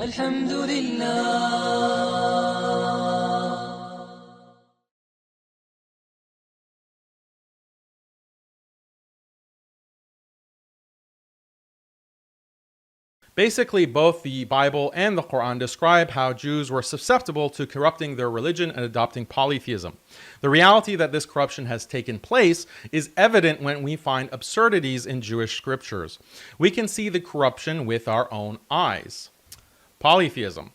الحمد لله. Basically, both the Bible and the Quran describe how Jews were susceptible to corrupting their religion and adopting polytheism. The reality that this corruption has taken place is evident when we find absurdities in Jewish scriptures. We can see the corruption with our own eyes. Polytheism.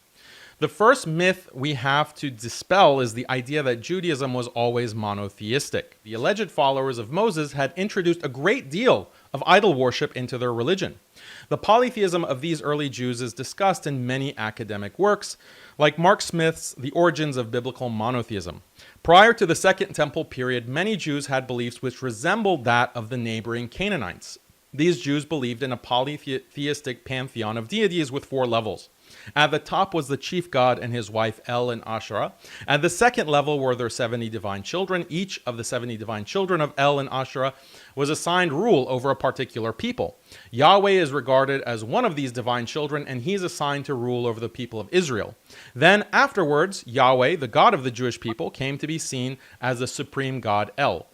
The first myth we have to dispel is the idea that Judaism was always monotheistic. The alleged followers of Moses had introduced a great deal of idol worship into their religion. The polytheism of these early Jews is discussed in many academic works, like Mark Smith's The Origins of Biblical Monotheism. Prior to the Second Temple period, many Jews had beliefs which resembled that of the neighboring Canaanites. These Jews believed in a polytheistic pantheon of deities with 4 levels. At the top was the chief god and his wife El and Asherah. At the second level were their 70 divine children. Each of the 70 divine children of El and Asherah was assigned rule over a particular people. Yahweh is regarded as one of these divine children, and he's assigned to rule over the people of Israel. Then afterwards, Yahweh, the God of the Jewish people, came to be seen as the supreme god El.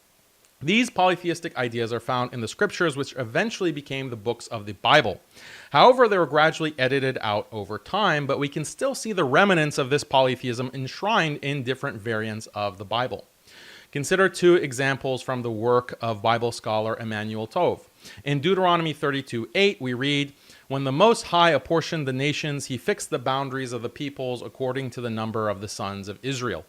These polytheistic ideas are found in the scriptures, which eventually became the books of the Bible. However, they were gradually edited out over time, but we can still see the remnants of this polytheism enshrined in different variants of the Bible. Consider 2 examples from the work of Bible scholar Emmanuel Tov. In Deuteronomy 32:8, we read, "When the Most High apportioned the nations, he fixed the boundaries of the peoples according to the number of the sons of Israel."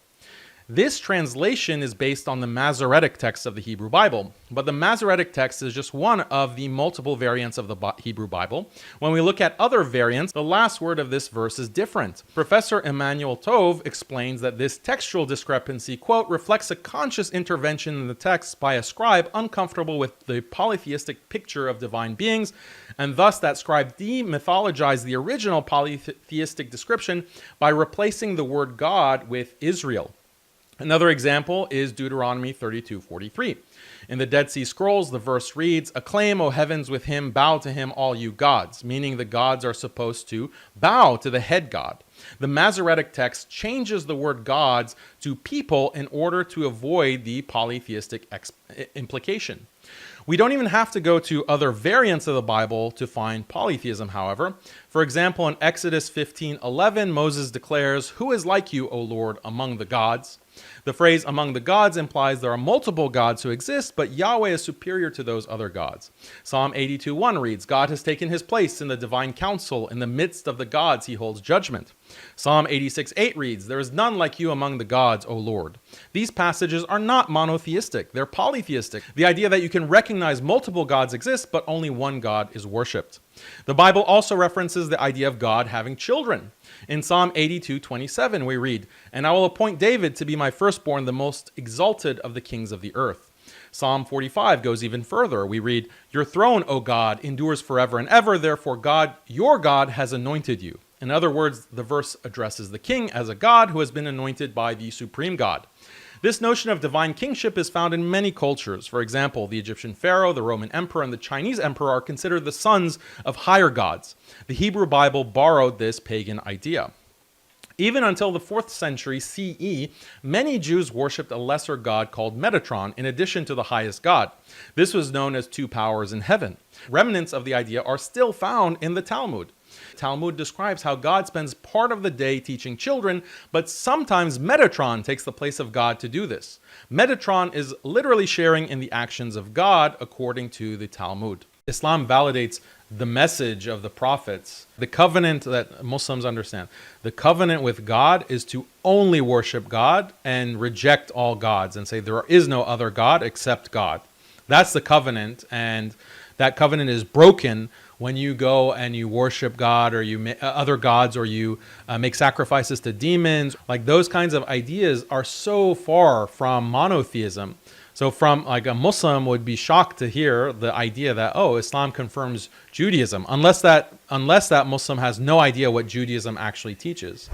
This translation is based on the Masoretic text of the Hebrew Bible, but the Masoretic text is just one of the multiple variants of the Hebrew Bible. When we look at other variants, the last word of this verse is different. Professor Emmanuel Tov explains that this textual discrepancy, quote, reflects a conscious intervention in the text by a scribe uncomfortable with the polytheistic picture of divine beings, and thus that scribe demythologized the original polytheistic description by replacing the word God with Israel. Another example is Deuteronomy 32:43. In the Dead Sea Scrolls, the verse reads, "Acclaim, O heavens, with him, bow to him, all you gods," meaning the gods are supposed to bow to the head god. The Masoretic text changes the word gods to people in order to avoid the polytheistic implication. We don't even have to go to other variants of the Bible to find polytheism, however. For example, in Exodus 15:11, Moses declares, "Who is like you, O Lord, among the gods?" The phrase "among the gods" implies there are multiple gods who exist, but Yahweh is superior to those other gods. Psalm 82:1 reads, "God has taken his place in the divine council. In the midst of the gods he holds judgment." Psalm 86:8 reads, "There is none like you among the gods, O Lord." These passages are not monotheistic, they're polytheistic. The idea that you can recognize multiple gods exists, but only one God is worshipped. The Bible also references the idea of God having children. In Psalm 82:27 we read, "And I will appoint David to be my firstborn, the most exalted of the kings of the earth." Psalm 45 goes even further. We read, "Your throne, O God, endures forever and ever, therefore God, your God, has anointed you." In other words, the verse addresses the king as a god who has been anointed by the supreme God. This notion of divine kingship is found in many cultures. For example, the Egyptian pharaoh, the Roman emperor, and the Chinese emperor are considered the sons of higher gods. The Hebrew Bible borrowed this pagan idea. Even until the 4th century CE, many Jews worshipped a lesser god called Metatron in addition to the highest god. This was known as 2 powers in heaven. Remnants of the idea are still found in the Talmud. Talmud describes how God spends part of the day teaching children, but sometimes Metatron takes the place of God to do this. Metatron is literally sharing in the actions of God, according to the Talmud. Islam validates the message of the prophets, the covenant that Muslims understand. The covenant with God is to only worship God and reject all gods and say there is no other God except God. That's the covenant, and that covenant is broken when you go and you worship God or you other gods, or you make sacrifices to demons. Like, those kinds of ideas are so far from monotheism. So from like a Muslim would be shocked to hear the idea that, oh, Islam confirms Judaism, unless that Muslim has no idea what Judaism actually teaches.